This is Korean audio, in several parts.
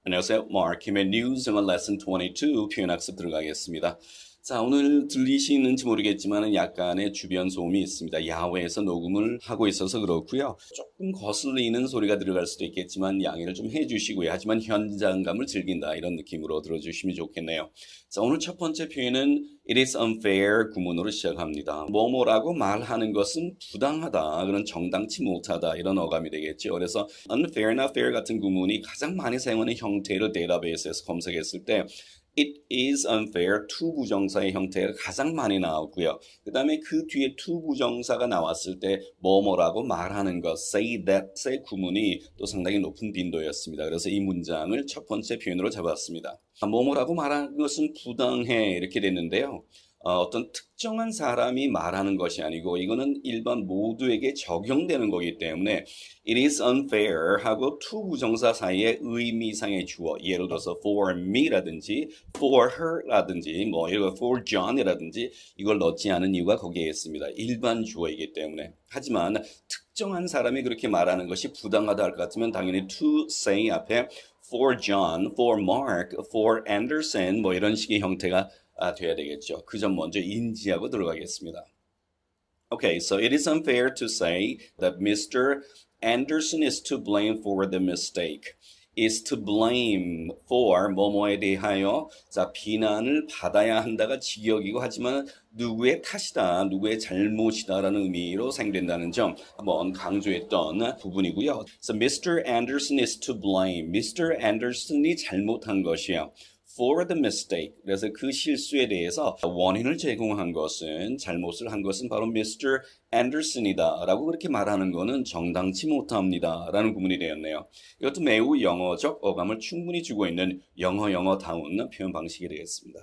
안녕하세요. 마크 김의 News and Lesson 22 표현학습 들어가겠습니다. 자, 오늘 들리시는지 모르겠지만 약간의 주변 소음이 있습니다. 야외에서 녹음을 하고 있어서 그렇고요. 조금 거슬리는 소리가 들어갈 수도 있겠지만 양해를 좀 해주시고요. 하지만 현장감을 즐긴다 이런 느낌으로 들어주시면 좋겠네요. 자, 오늘 첫 번째 표현은 It is unfair 구문으로 시작합니다. 뭐뭐라고 말하는 것은 부당하다, 그런 정당치 못하다 이런 어감이 되겠죠. 그래서 unfair나 fair 같은 구문이 가장 많이 사용하는 형태를 데이터베이스에서 검색했을 때 It is unfair to 부정사의 형태가 가장 많이 나오고요. 그 다음에 그 뒤에 to 부정사가 나왔을 때 뭐뭐라고 말하는 것, say that의 구문이 또 상당히 높은 빈도였습니다. 그래서 이 문장을 첫 번째 표현으로 잡았습니다. 뭐뭐라고 말하는 것은 부당해 이렇게 됐는데요. 어떤 특정한 사람이 말하는 것이 아니고 이거는 일반 모두에게 적용되는 거기 때문에 It is unfair 하고 to 부정사 사이에 의미상의 주어, 예를 들어서 for me라든지 for her라든지 뭐 이런 for John이라든지 이걸 넣지 않은 이유가 거기에 있습니다. 일반 주어이기 때문에. 하지만 특정한 사람이 그렇게 말하는 것이 부당하다 할 것 같으면 당연히 to say 앞에 for John, for Mark, for Anderson 뭐 이런 식의 형태가 돼야 되겠죠. 그 점 먼저 인지하고 들어가겠습니다. Okay, so it is unfair to say that Mr. Anderson is to blame for the mistake. is to blame for 뭐뭐에 대하여 자 비난을 받아야 한다가 직역이고 하지만 누구의 탓이다, 누구의 잘못이다라는 의미로 사용된다는 점 한번 강조했던 부분이고요. So Mr. Anderson is to blame. Mr. Anderson이 잘못한 것이야. For the mistake. 그래서 그 실수에 대해서 원인을 제공한 것은, 잘못을 한 것은 바로 Mr. Anderson이다 라고 그렇게 말하는 것은 정당치 못합니다 라는 구문이 되었네요. 이것도 매우 영어적 어감을 충분히 주고 있는 영어다운 표현 방식이 되겠습니다.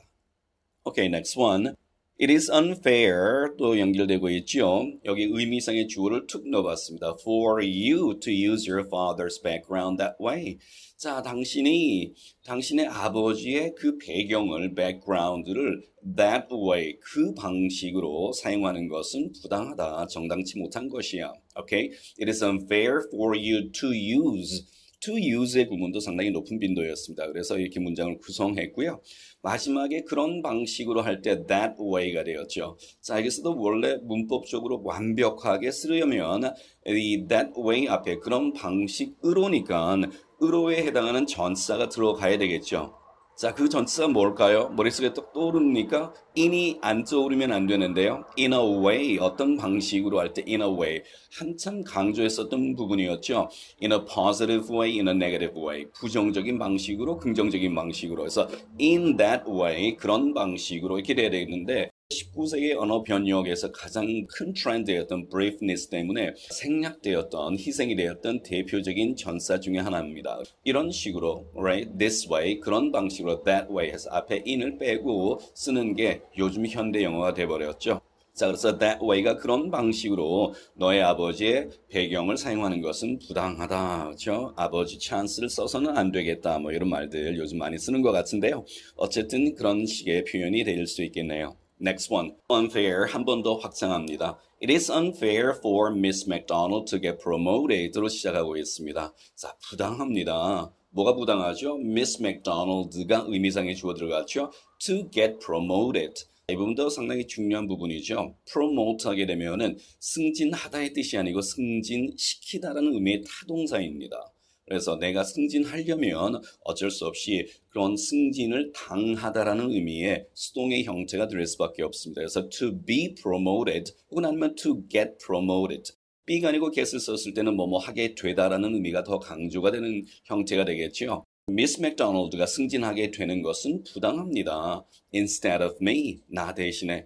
Okay, next one. It is unfair 또 연결되고 있죠. 여기 의미상의 주어를 툭 넣어봤습니다. For you to use your father's background that way. 자, 당신의 아버지의 그 배경을, background를 that way, 그 방식으로 사용하는 것은 부당하다, 정당치 못한 것이야. Okay? It is unfair for you to use. to use의 구문도 상당히 높은 빈도였습니다. 그래서 이렇게 문장을 구성했고요. 마지막에 그런 방식으로 할 때 that way가 되었죠. 자, 여기서도 원래 문법적으로 완벽하게 쓰려면 이 that way 앞에 그런 방식으로니까 으로에 해당하는 전치사가 들어가야 되겠죠. 자, 그 전치사가 뭘까요? 머릿속에 또 떠오릅니까? in이 안 떠오르면 안 되는데요. in a way, 어떤 방식으로 할 때 in a way. 한참 강조했었던 부분이었죠. in a positive way, in a negative way. 부정적인 방식으로, 긍정적인 방식으로. 그래서 in that way, 그런 방식으로 이렇게 돼야 되는데 19세기 언어 변형에서 가장 큰 트렌드였던 briefness 때문에 생략되었던, 희생이 되었던 대표적인 전사 중에 하나입니다. 이런 식으로, right, this way, 그런 방식으로 that way 해서 앞에 in을 빼고 쓰는 게 요즘 현대 영어가 돼버렸죠. 자, 그래서 that way가 그런 방식으로 너의 아버지의 배경을 사용하는 것은 부당하다. 그렇죠? 아버지 찬스를 써서는 안 되겠다. 뭐 이런 말들 요즘 많이 쓰는 것 같은데요. 어쨌든 그런 식의 표현이 될 수 있겠네요. Next one. Unfair. 한 번 더 확장합니다. It is unfair for Miss McDonald to get promoted로 시작하고 있습니다. 자, 부당합니다. 뭐가 부당하죠? Miss McDonald가 의미상의 주어 들어갔죠? To get promoted. 이 부분도 상당히 중요한 부분이죠. promote 하게 되면은 승진하다의 뜻이 아니고 승진시키다라는 의미의 타동사입니다. 그래서 내가 승진하려면 어쩔 수 없이 그런 승진을 당하다라는 의미의 수동의 형태가 될 수밖에 없습니다. 그래서 to be promoted 혹은 아니면 to get promoted. be가 아니고 get을 썼을 때는 뭐뭐 하게 되다라는 의미가 더 강조가 되는 형태가 되겠죠. 미스 맥도날드가 승진하게 되는 것은 부당합니다. Instead of me, 나 대신에.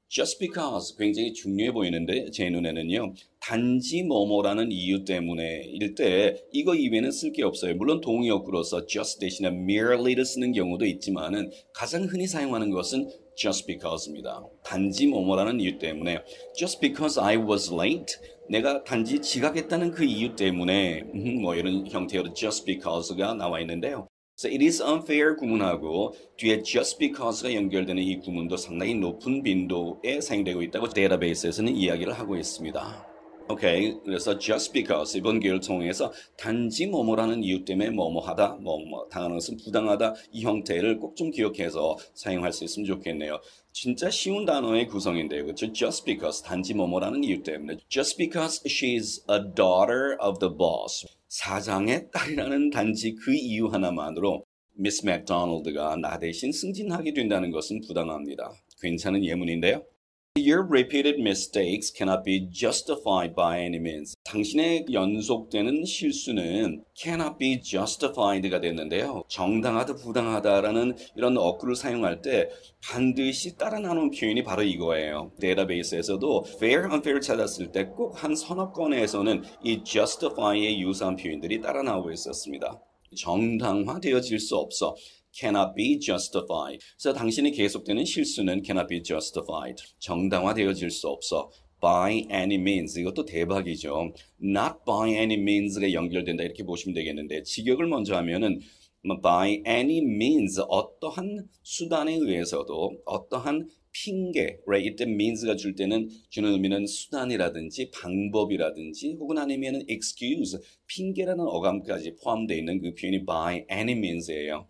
Just because 굉장히 중요해 보이는데 제 눈에는요. 단지 뭐뭐라는 이유 때문에일 때 이거 이외에는 쓸 게 없어요. 물론 동의어구로서 just 대신에 merely를 쓰는 경우도 있지만은 가장 흔히 사용하는 것은 just because입니다. 단지 뭐뭐라는 이유 때문에 just because I was late 내가 단지 지각했다는 그 이유 때문에 뭐 이런 형태로 just because가 나와 있는데요. So it is unfair 구문하고 뒤에 just because가 연결되는 이 구문도 상당히 높은 빈도에 사용되고 있다고 데이터베이스에서는 이야기를 하고 있습니다. 오케이. 그래서 just because 이번 기회를 통해서 단지 뭐뭐라는 이유 때문에 뭐뭐하다, 뭐뭐 당하는 것은 부당하다 이 형태를 꼭 좀 기억해서 사용할 수 있으면 좋겠네요. 진짜 쉬운 단어의 구성인데요. 그렇죠? just because 단지 뭐뭐라는 이유 때문에 just because she's a daughter of the boss 사장의 딸이라는 단지 그 이유 하나만으로 미스 맥도날드가 나 대신 승진하게 된다는 것은 부당합니다. 괜찮은 예문인데요. Your repeated mistakes cannot be justified by any means. 당신의 연속되는 실수는 cannot be justified가 됐는데요. 정당하다, 부당하다라는 이런 어구를 사용할 때 반드시 따라 나오는 표현이 바로 이거예요. 데이터베이스에서도 fair, unfair 찾았을 때 꼭 한 서너 건에서는 이 justify의 유사한 표현들이 따라 나오고 있었습니다. 정당화되어질 수 없어. cannot be justified. 그래서 당신이 계속되는 실수는 cannot be justified. 정당화되어질 수 없어. by any means. 이것도 대박이죠. not by any means가 연결된다 이렇게 보시면 되겠는데 직역을 먼저 하면은 by any means 어떠한 수단에 의해서도 어떠한 핑계, right? 이때 means가 주는 의미는 수단이라든지 방법이라든지 혹은 아니면은 excuse, 핑계라는 어감까지 포함되어 있는 그 표현이 by any means예요.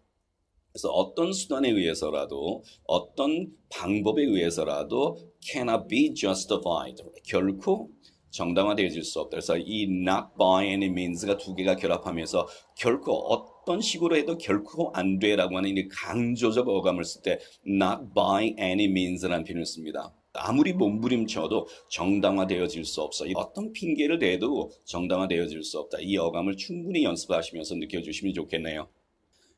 그래서 어떤 수단에 의해서라도 어떤 방법에 의해서라도 cannot be justified. 결코 정당화되어질 수 없다. 그래서 이 not by any means가 두 개가 결합하면서 결코 어떤 식으로 해도 결코 안 돼라고 하는 이 강조적 어감을 쓸 때 not by any means라는 표현을 씁니다. 아무리 몸부림쳐도 정당화되어질 수 없어. 어떤 핑계를 대도 정당화되어질 수 없다. 이 어감을 충분히 연습하시면서 느껴주시면 좋겠네요.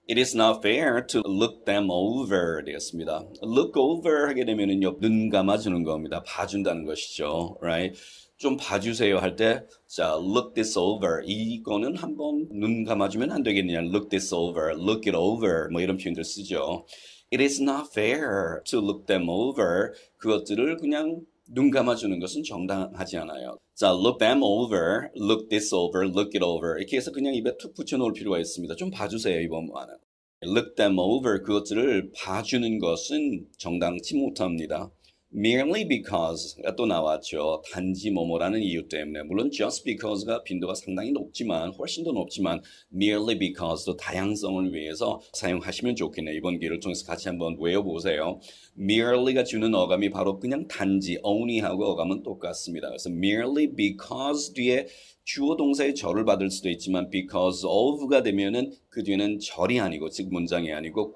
It is not fair to look them over 되겠습니다. Look over 하게 되면은요, 눈 감아주는 겁니다. 봐준다는 것이죠. Right? 좀 봐주세요 할 때, 자, look this over. 이거는 한번 눈 감아주면 안 되겠느냐. Look this over, look it over. 뭐 이런 표현들 쓰죠. It is not fair to look them over. 그것들을 그냥 눈 감아주는 것은 정당하지 않아요. 자, look them over, look this over, look it over. 이렇게 해서 그냥 입에 툭 붙여놓을 필요가 있습니다. 좀 봐주세요, 이번만은. Look them over, 그것들을 봐주는 것은 정당치 못합니다. Merely because가 또 나왔죠. 단지 뭐뭐라는 이유 때문에. 물론 just because가 빈도가 상당히 높지만 훨씬 더 높지만 merely because도 다양성을 위해서 사용하시면 좋겠네요. 이번 기회를 통해서 같이 한번 외워보세요. merely가 주는 어감이 바로 그냥 단지 only하고 어감은 똑같습니다. 그래서 merely because 뒤에 주어 동사의 절을 받을 수도 있지만 because of가 되면은 그 뒤에는 절이 아니고 즉 문장이 아니고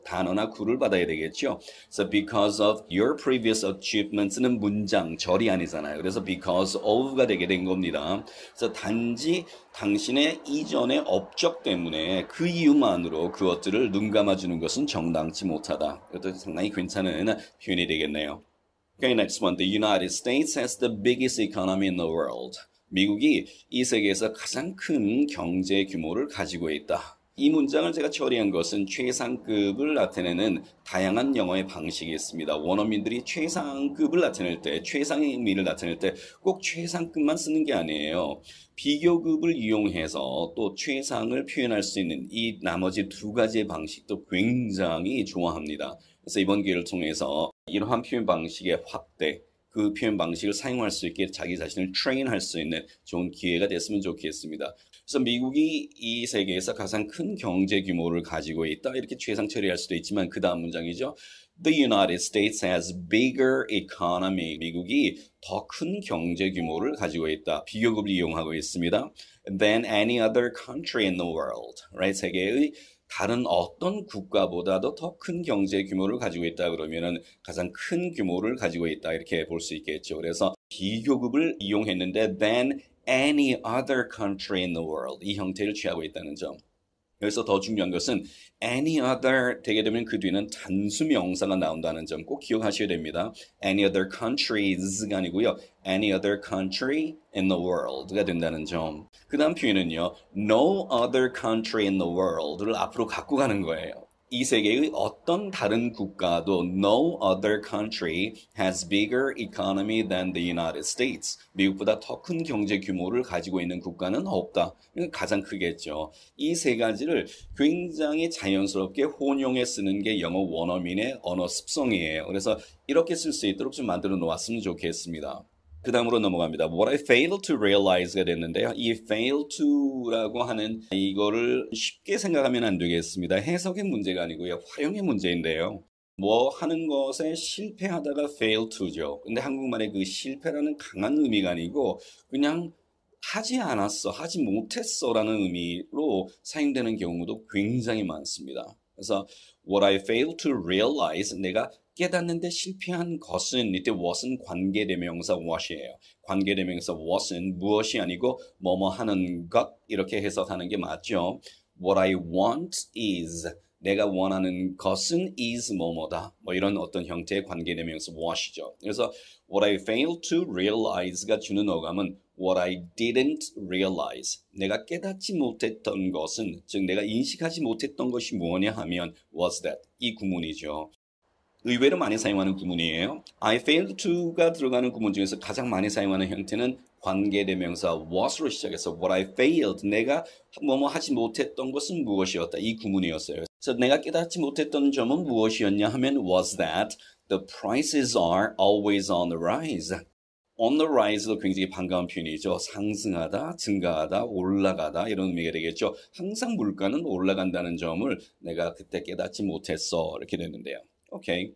단어나 구를 받아야 되겠죠. 그래서 because of your previous achievements는 문장, 절이 아니잖아요. 그래서 because of가 되게 된 겁니다. 그래서 단지 당신의 이전의 업적 때문에 그 이유만으로 그것들을 눈 감아주는 것은 정당치 못하다. 이것도 상당히 괜찮은 표현이 되겠네요. Okay, next one. The United States has the biggest economy in the world. 미국이 이 세계에서 가장 큰 경제 규모를 가지고 있다. 이 문장을 제가 처리한 것은 최상급을 나타내는 다양한 영어의 방식이 있습니다. 원어민들이 최상급을 나타낼 때, 최상의 의미를 나타낼 때 꼭 최상급만 쓰는 게 아니에요. 비교급을 이용해서 또 최상을 표현할 수 있는 이 나머지 두 가지의 방식도 굉장히 좋아합니다. 그래서 이번 기회를 통해서 이러한 표현 방식의 확대, 그 표현 방식을 사용할 수 있게 자기 자신을 트레인할 수 있는 좋은 기회가 됐으면 좋겠습니다. 그래서 미국이 이 세계에서 가장 큰 경제 규모를 가지고 있다. 이렇게 최상 처리할 수도 있지만 그 다음 문장이죠. The United States has bigger economy. 미국이 더 큰 경제 규모를 가지고 있다. 비교급을 이용하고 있습니다. Than any other country in the world. Right? 세계의 다른 어떤 국가보다도 더 큰 경제 규모를 가지고 있다 그러면은 가장 큰 규모를 가지고 있다 이렇게 볼 수 있겠죠. 그래서 비교급을 이용했는데 than any other country in the world 이 형태를 취하고 있다는 점. 여기서 더 중요한 것은 any other 되게 되면 그 뒤는 단수 명사가 나온다는 점 꼭 기억하셔야 됩니다. any other countries가 아니고요. any other country in the world가 된다는 점. 그 다음 표현은요. no other country in the world를 앞으로 갖고 가는 거예요. 이 세계의 어떤 다른 국가도 no other country has bigger economy than the United States. 미국보다 더 큰 경제 규모를 가지고 있는 국가는 없다. 가장 크겠죠. 이 세 가지를 굉장히 자연스럽게 혼용해 쓰는 게 영어 원어민의 언어 습성이에요. 그래서 이렇게 쓸 수 있도록 좀 만들어 놓았으면 좋겠습니다. 그 다음으로 넘어갑니다. What I fail to realize가 됐는데요. 이 fail to라고 하는 이거를 쉽게 생각하면 안 되겠습니다. 해석의 문제가 아니고요. 활용의 문제인데요. 뭐 하는 것에 실패하다가 fail to죠. 근데 한국말에 그 실패라는 강한 의미가 아니고 그냥 하지 않았어, 하지 못했어 라는 의미로 사용되는 경우도 굉장히 많습니다. 그래서 what I fail to realize, 내가 깨닫는데 실패한 것은, 이때 what은 관계대명사 what이에요. 관계대명사 what은 무엇이 아니고 뭐뭐 하는 것, 이렇게 해석하는 게 맞죠. What I want is, 내가 원하는 것은 is 뭐뭐다. 뭐 이런 어떤 형태의 관계대명사 what이죠. 그래서 what I fail to realize가 주는 어감은 what I didn't realize. 내가 깨닫지 못했던 것은, 즉 내가 인식하지 못했던 것이 무엇이냐 하면 was that. 이 구문이죠. 의외로 많이 사용하는 구문이에요. I failed to가 들어가는 구문 중에서 가장 많이 사용하는 형태는 관계대명사 was로 시작해서 what I failed, 내가 뭐뭐 하지 못했던 것은 무엇이었다. 이 구문이었어요. 그래서 내가 깨닫지 못했던 점은 무엇이었냐 하면 was that the prices are always on the rise. On the rise도 굉장히 반가운 표현이죠. 상승하다, 증가하다, 올라가다 이런 의미가 되겠죠. 항상 물가는 올라간다는 점을 내가 그때 깨닫지 못했어. 이렇게 되는데요. 오케이.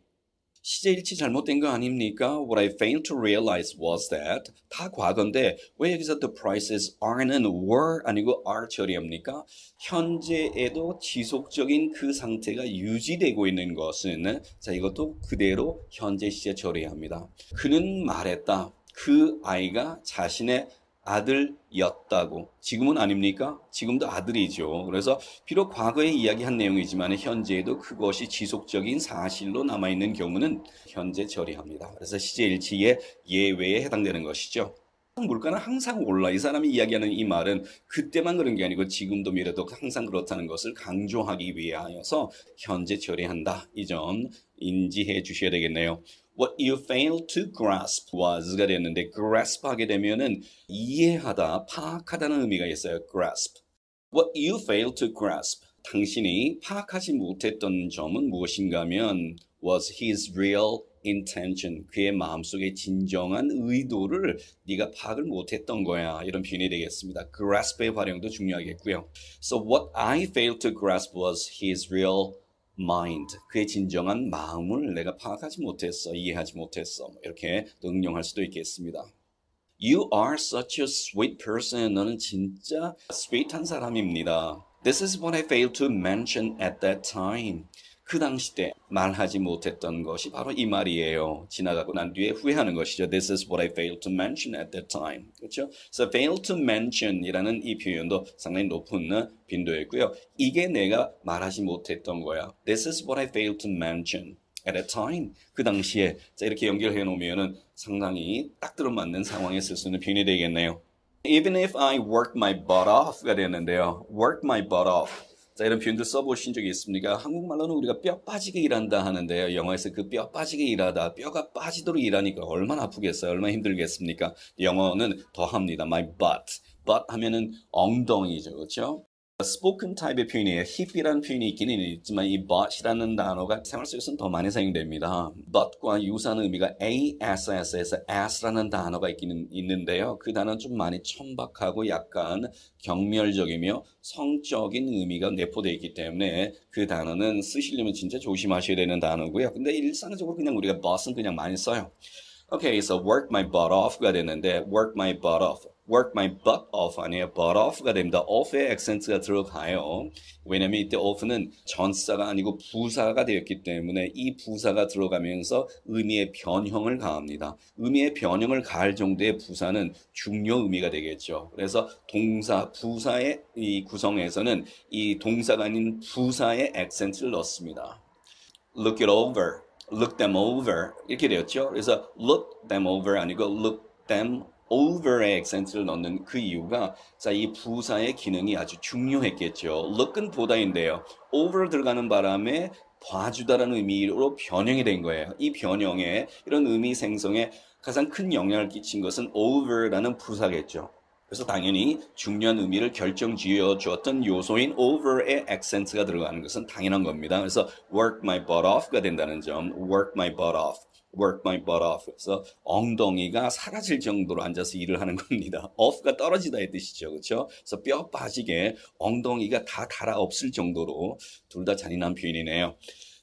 시제일치 잘못된 거 아닙니까? What I failed to realize was that. 다 과거인데 왜 여기서 the prices are는 were 아니고 are 처리합니까? 현재에도 지속적인 그 상태가 유지되고 있는 것은, 자, 이것도 그대로 현재 시제 처리합니다. 그는 말했다. 그 아이가 자신의 아들이었다고. 지금은 아닙니까? 지금도 아들이죠. 그래서 비록 과거에 이야기한 내용이지만 현재에도 그것이 지속적인 사실로 남아있는 경우는 현재 처리합니다. 그래서 시제일치의 예외에 해당되는 것이죠. 물가는 항상 올라. 이 사람이 이야기하는 이 말은 그때만 그런 게 아니고 지금도 미래도 항상 그렇다는 것을 강조하기 위하여서 현재 처리한다. 이 점 인지해 주셔야 되겠네요. What you fail to grasp was가 됐는데 grasp 하게 되면은 이해하다, 파악하다는 의미가 있어요. grasp. What you fail to grasp. 당신이 파악하지 못했던 점은 무엇인가 하면 was his real intention. 그의 마음속의 진정한 의도를 네가 파악을 못했던 거야. 이런 표현이 되겠습니다. grasp의 활용도 중요하겠고요. So what I failed to grasp was his real mind. 그의 진정한 마음을 내가 파악하지 못했어. 이해하지 못했어. 이렇게 응용할 수도 있겠습니다. You are such a sweet person. 너는 진짜 sweet한 사람입니다. This is what I failed to mention at that time. 그 당시 때 말하지 못했던 것이 바로 이 말이에요. 지나가고 난 뒤에 후회하는 것이죠. This is what I failed to mention at that time. 그렇죠? So failed to mention 이라는 이 표현도 상당히 높은 빈도였고요. 이게 내가 말하지 못했던 거야. This is what I failed to mention at that time. 그 당시에. 자, 이렇게 연결해 놓으면은 상당히 딱 들어맞는 상황에 쓸 수 있는 표현이 되겠네요. Even if I work my butt off가 되는데요. work my butt off. 자, 이런 표현들 써보신 적이 있습니까? 한국말로는 우리가 뼈 빠지게 일한다 하는데요. 영어에서 그 뼈 빠지게 일하다, 뼈가 빠지도록 일하니까 얼마나 아프겠어요? 얼마나 힘들겠습니까? 영어는 더 합니다. My butt. butt 하면은 엉덩이죠. 그렇죠? spoken 타입의 표현이에요. hip이라는 표현이 있기는 있지만 이 butt이라는 단어가 생활 속에서는 더 많이 사용됩니다. butt과 유사한 의미가 ass에서 ass라는 단어가 있기는 있는데요. 그 단어는 좀 많이 천박하고 약간 경멸적이며 성적인 의미가 내포되어 있기 때문에 그 단어는 쓰시려면 진짜 조심하셔야 되는 단어고요. 근데 일상적으로 그냥 우리가 butt은 그냥 많이 써요. Okay, so work my butt off가 되는데 work my butt off. work my butt off 아니에요. butt off가 됩니다. off에 액센트가 들어가요. 왜냐면 이때 off는 전사가 아니고 부사가 되었기 때문에 이 부사가 들어가면서 의미의 변형을 가합니다. 의미의 변형을 가할 정도의 부사는 중요 의미가 되겠죠. 그래서 동사, 부사의 이 구성에서는 이 동사가 아닌 부사의 액센트를 넣습니다. look it over. look them over 이렇게 되었죠. 그래서 look them over 아니고 look them over의 액센트를 넣는 그 이유가 자, 이 부사의 기능이 아주 중요했겠죠. look은 보다인데요. over 들어가는 바람에 봐주다라는 의미로 변형이 된 거예요. 이 변형에 이런 의미 생성에 가장 큰 영향을 끼친 것은 over라는 부사겠죠. 그래서 당연히 중요한 의미를 결정지어 주었던 요소인 over의 액센트가 들어가는 것은 당연한 겁니다. 그래서 work my butt off가 된다는 점, work my butt off. work my butt off. 그래서 엉덩이가 사라질 정도로 앉아서 일을 하는 겁니다. off가 떨어지다의 뜻이죠. 그렇죠? 그래서 뼈 빠지게 엉덩이가 다 달아 없을 정도로 둘 다 잔인한 표현이네요.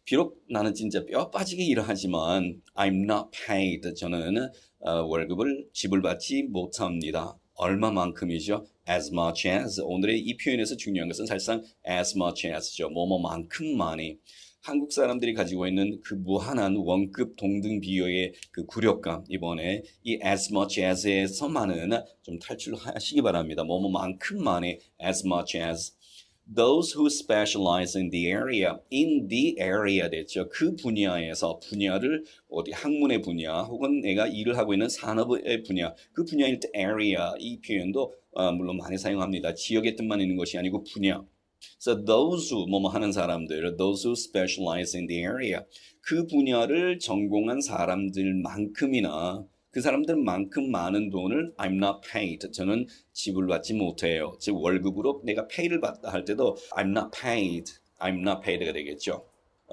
비록 나는 진짜 뼈 빠지게 일을 하지만 I'm not paid. 저는 월급을 지불받지 못합니다. 얼마만큼이죠? As much as. 오늘의 이 표현에서 중요한 것은 사실상 as much as죠. 뭐뭐만큼만이. 한국 사람들이 가지고 있는 그 무한한 원급 동등 비율의 그 굴욕감, 이번에 이 as much as에서만은 좀 탈출하시기 바랍니다. 뭐뭐만큼만이 as much as. Those who specialize in the area 됐죠. 그 분야에서 분야를 어디 학문의 분야 혹은 내가 일을 하고 있는 산업의 분야, 그 분야일 때 area 이 표현도 물론 많이 사용합니다. 지역의 뜻만 있는 것이 아니고 분야. So those who 뭐뭐 하는 사람들, those who specialize in the area 그 분야를 전공한 사람들만큼이나 그 사람들만큼 많은 돈을 I'm not paid. 저는 지불받지 못해요. 즉 월급으로 내가 pay를 받다 할 때도 I'm not paid. I'm not paid가 되겠죠.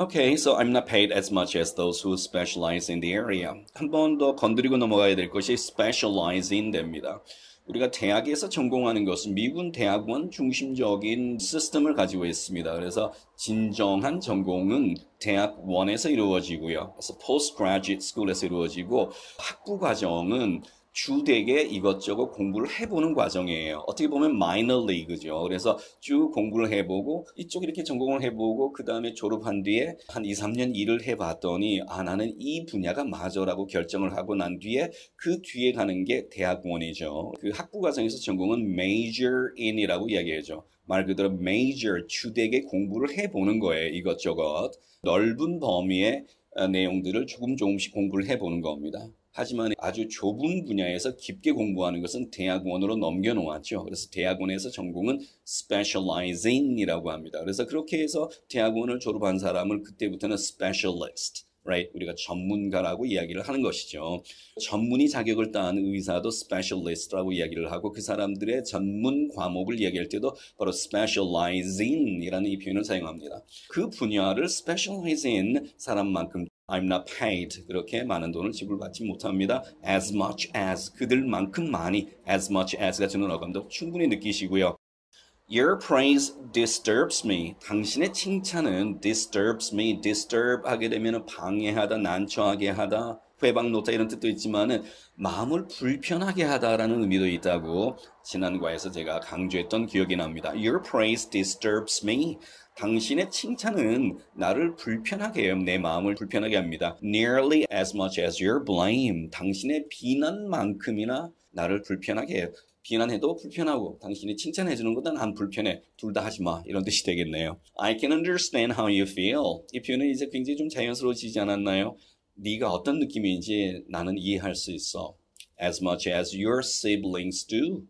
Okay, so I'm not paid as much as those who specialize in the area. 한 번 더 건드리고 넘어가야 될 것이 specialize in 됩니다. 우리가 대학에서 전공하는 것은 미군 대학원 중심적인 시스템을 가지고 있습니다. 그래서 진정한 전공은 대학원에서 이루어지고요. 그래서 postgraduate school에서 이루어지고 학부 과정은 주되게 이것저것 공부를 해보는 과정이에요. 어떻게 보면 minor league죠. 그래서 쭉 공부를 해보고 이쪽 이렇게 전공을 해보고 그 다음에 졸업한 뒤에 한 2, 3년 일을 해봤더니 나는 이 분야가 맞아라고 결정을 하고 난 뒤에 그 뒤에 가는 게 대학원이죠. 그 학부 과정에서 전공은 major in이라고 이야기하죠. 말 그대로 major, 주되게 공부를 해보는 거예요. 이것저것. 넓은 범위의 내용들을 조금씩 공부를 해보는 겁니다. 하지만 아주 좁은 분야에서 깊게 공부하는 것은 대학원으로 넘겨놓았죠. 그래서 대학원에서 전공은 specializing이라고 합니다. 그래서 그렇게 해서 대학원을 졸업한 사람을 그때부터는 specialist, right? 우리가 전문가라고 이야기를 하는 것이죠. 전문의 자격을 딴 의사도 specialist라고 이야기를 하고 그 사람들의 전문 과목을 이야기할 때도 바로 specializing이라는 이 표현을 사용합니다. 그 분야를 specialize in 사람만큼 I'm not paid. 그렇게 많은 돈을 지불받지 못합니다. As much as. 그들만큼 많이. As much as가 주는 어감도 충분히 느끼시고요. Your praise disturbs me. 당신의 칭찬은 disturbs me. disturb 하게 되면 방해하다, 난처하게 하다, 회방 놓다 이런 뜻도 있지만은 마음을 불편하게 하다라는 의미도 있다고 지난 과에서 제가 강조했던 기억이 납니다. Your praise disturbs me. 당신의 칭찬은 나를 불편하게 해요. 내 마음을 불편하게 합니다. Nearly as much as your blame. 당신의 비난만큼이나 나를 불편하게 해요. 비난해도 불편하고 당신이 칭찬해주는 것은 안 불편해. 둘 다 하지 마. 이런 뜻이 되겠네요. I can understand how you feel. 이 표현은 이제 굉장히 좀 자연스러워지지 않았나요? 네가 어떤 느낌인지 나는 이해할 수 있어. As much as your siblings do.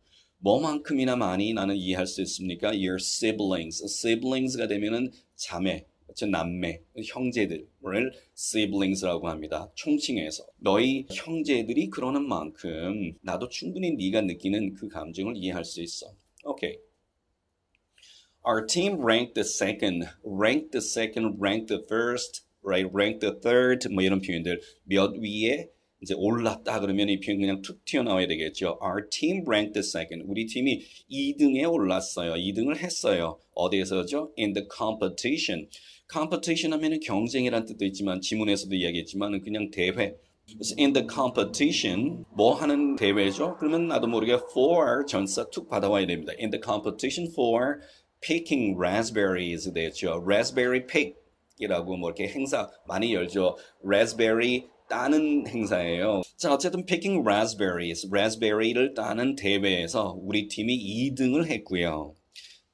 뭐만큼이나 많이 나는 이해할 수 있습니까? Your siblings. siblings가 되면은 자매, 남매, 형제들을 siblings라고 합니다. 총칭해서. 너희 형제들이 그러는 만큼 나도 충분히 네가 느끼는 그 감정을 이해할 수 있어. Okay. Our team ranked the second, ranked the second, ranked the first, right? ranked the third, 뭐 이런 표현들. 몇 위에 이제 올랐다 그러면 이 표현 그냥 툭 튀어나와야 되겠죠. Our team ranked the second. 우리 팀이 2등에 올랐어요. 2등을 했어요. 어디에서죠? In the competition. competition 하면은 경쟁이라는 뜻도 있지만 지문에서도 이야기했지만 그냥 대회. 그래서 in the competition 뭐 하는 대회죠? 그러면 나도 모르게 for 전사 툭 받아와야 됩니다. In the competition for picking raspberries 되죠. raspberry pick이라고 뭐 이렇게 행사 많이 열죠. raspberry 따는 행사예요. 자, 어쨌든 picking raspberries, raspberry를 따는 대회에서 우리 팀이 2등을 했고요.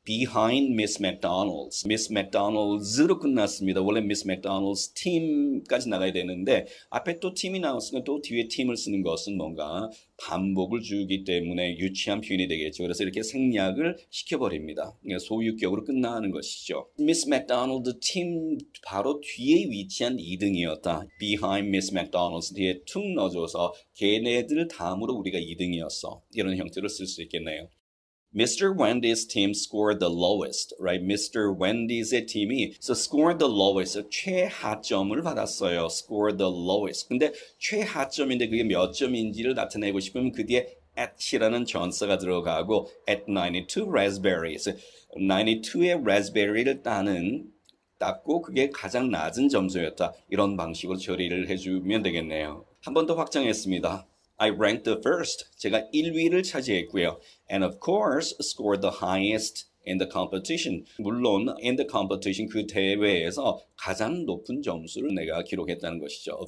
Behind Miss McDonald's. Miss McDonald's로 끝났습니다. 원래 Miss McDonald's 팀까지 나가야 되는데 앞에 또 팀이 나왔으니까 또 뒤에 팀을 쓰는 것은 뭔가 반복을 주기 때문에 유치한 표현이 되겠죠. 그래서 이렇게 생략을 시켜버립니다. 소유격으로 끝나는 것이죠. Miss McDonald 팀 바로 뒤에 위치한 2등이었다. Behind Miss McDonald's 뒤에 툭 넣어줘서 걔네들 다음으로 우리가 2등이었어. 이런 형태로 쓸 수 있겠네요. Mr. Wendy's team scored the lowest, right? Mr. Wendy's의 팀이 so scored the lowest, 최하점을 받았어요. scored the lowest. 근데 최하점인데 그게 몇 점인지를 나타내고 싶으면 그 뒤에 at이라는 전사가 들어가고 at 92 raspberries, 92의 raspberry를 땄고 그게 가장 낮은 점수였다. 이런 방식으로 처리를 해주면 되겠네요. 한 번 더 확장했습니다. I ranked the first. 제가 1위를 차지했고요. And of course, scored the highest in the competition. 물론 in the competition 그 대회에서 가장 높은 점수를 내가 기록했다는 것이죠.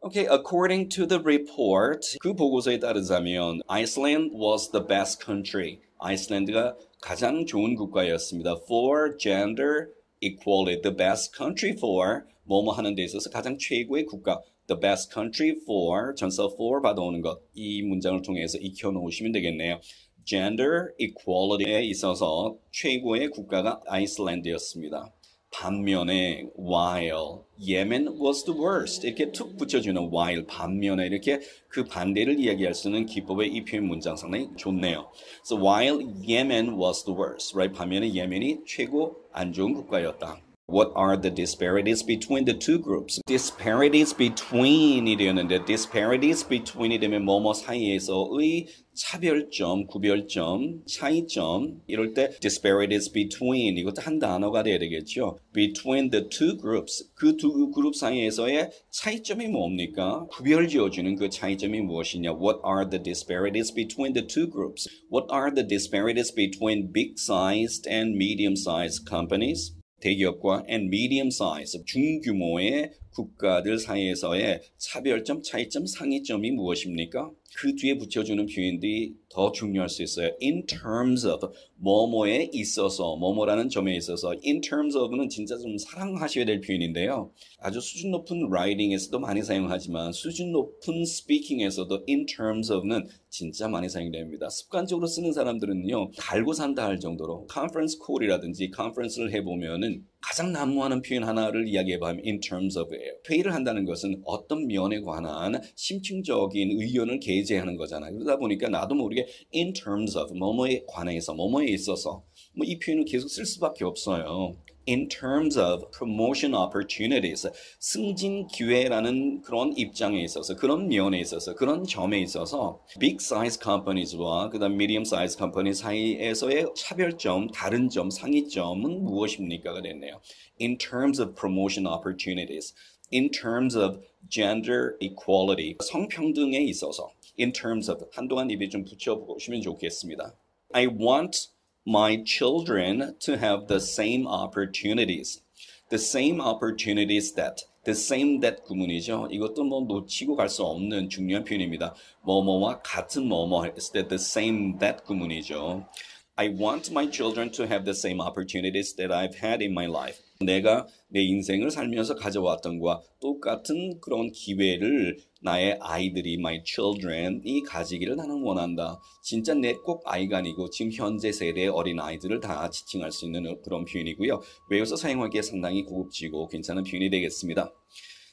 Okay, according to the report, 그 보고서에 따르자면 Iceland was the best country. 아이슬란드가 가장 좋은 국가였습니다. For gender equality, the best country for 뭐뭐 하는 데 있어서 가장 최고의 국가. The best country for, 전사 for 받아오는 것. 이 문장을 통해서 익혀놓으시면 되겠네요. Gender equality에 있어서 최고의 국가가 아이슬란드였습니다. 반면에 while Yemen was the worst 이렇게 툭 붙여주는 while 반면에 이렇게 그 반대를 이야기할 수 있는 기법의 이 표현 문장 상당히 좋네요. So while Yemen was the worst, right? 반면에 예멘이 최고 안 좋은 국가였다. What are the disparities between the two groups? Disparities between이 되었는데 disparities between이 되면 뭐뭐 사이에서의 차별점, 구별점, 차이점 이럴 때 disparities between 이것도 한 단어가 돼야 되겠죠. Between the two groups 그 두 그룹 사이에서의 차이점이 뭡니까? 구별 지어주는 그 차이점이 무엇이냐? What are the disparities between the two groups? What are the disparities between big-sized and medium-sized companies? 대기업과 and medium size, 중규모의 국가들 사이에서의 차별점, 차이점, 상이점이 무엇입니까? 그 뒤에 붙여주는 표현들이 더 중요할 수 있어요. In terms of, 뭐뭐에 있어서, 뭐뭐라는 점에 있어서 in terms of는 진짜 좀 사랑하셔야 될 표현인데요. 아주 수준 높은 writing에서도 많이 사용하지만 수준 높은 speaking에서도 in terms of는 진짜 많이 사용됩니다. 습관적으로 쓰는 사람들은요. 달고 산다 할 정도로 conference call이라든지 conference를 해보면은 가장 난무하는 표현 하나를 이야기해보면 in terms of예요. 회의를 한다는 것은 어떤 면에 관한 심층적인 의견을 게재하는 거잖아요. 그러다 보니까 나도 모르게 in terms of 뭐뭐에 관해서 뭐뭐에 있어서 뭐 이 표현을 계속 쓸 수밖에 없어요. In terms of promotion opportunities, 승진 기회라는 그런 입장에 있어서, 그런 면에 있어서, 그런 점에 있어서 big size companies와 그다음 medium size company 사이에서의 차별점, 다른 점, 상이점은 무엇입니까가 됐네요. In terms of promotion opportunities, in terms of gender equality, 성평등에 있어서, in terms of 한동안 입에 좀 붙여보시면 좋겠습니다. I want my children to have the same opportunities. The same opportunities that. The same that 구문이죠. 이것도 뭐 놓치고 갈 수 없는 중요한 표현입니다. 뭐뭐와 같은 뭐뭐 했을 때 the same that 구문이죠. I want my children to have the same opportunities that I've had in my life. 내가 내 인생을 살면서 가져왔던 것과 똑같은 그런 기회를 나의 아이들이, my children이 가지기를 나는 원한다. 진짜 내 꼭 아이가 아니고 지금 현재 세대의 어린 아이들을 다 지칭할 수 있는 그런 표현이고요. 외워서 사용하기에 상당히 고급지고 괜찮은 표현이 되겠습니다.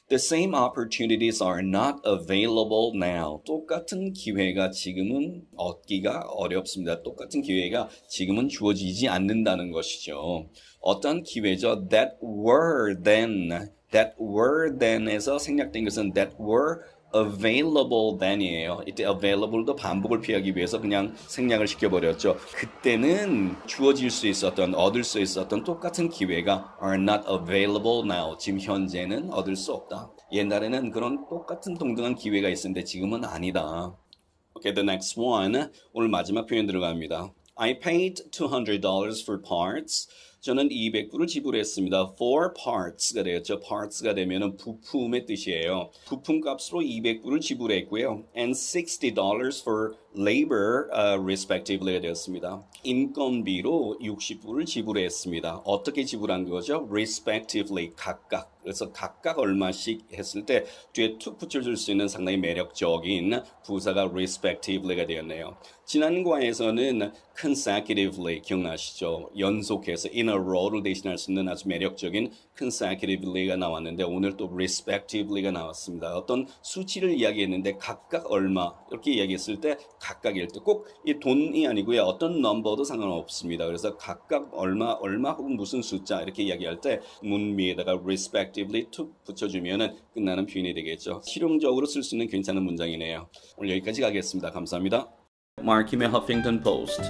The same opportunities are not available now. 똑같은 기회가 지금은 얻기가 어렵습니다. 똑같은 기회가 지금은 주어지지 않는다는 것이죠. 어떤 기회죠? That were then에서 생략된 것은 that were available then이에요. 이때 available도 반복을 피하기 위해서 그냥 생략을 시켜버렸죠. 그때는 주어질 수 있었던, 얻을 수 있었던 똑같은 기회가 are not available now. 지금 현재는 얻을 수 없다. 옛날에는 그런 똑같은 동등한 기회가 있었는데 지금은 아니다. Okay, the next one. 오늘 마지막 표현 들어갑니다. I paid $200 for parts. 저는 200불을 지불했습니다. For parts가 되었죠. parts가 되면은 부품의 뜻이에요. 부품 값으로 200불을 지불했고요. And $60 for labor, respectively가 되었습니다. 인건비로 60불을 지불했습니다. 어떻게 지불한 거죠? Respectively, 각각. 그래서 각각 얼마씩 했을 때 뒤에 툭 붙여줄 수 있는 상당히 매력적인 부사가 respectively가 되었네요. 지난 과에서는 consecutively 기억나시죠? 연속해서 in a row를 대신할 수 있는 아주 매력적인 consecutively가 나왔는데 오늘 또 respectively가 나왔습니다. 어떤 수치를 이야기했는데 각각 얼마 이렇게 이야기했을 때 각각일 때 꼭 이 돈이 아니고요. 어떤 넘버도 상관없습니다. 그래서 각각 얼마 혹은 무슨 숫자 이렇게 이야기할 때 문미에다가 respectively 툭 붙여주면은 끝나는 표현이 되겠죠. 실용적으로 쓸 수 있는 괜찮은 문장이네요. 오늘 여기까지 가겠습니다. 감사합니다. 마키의 허핑턴 포스트.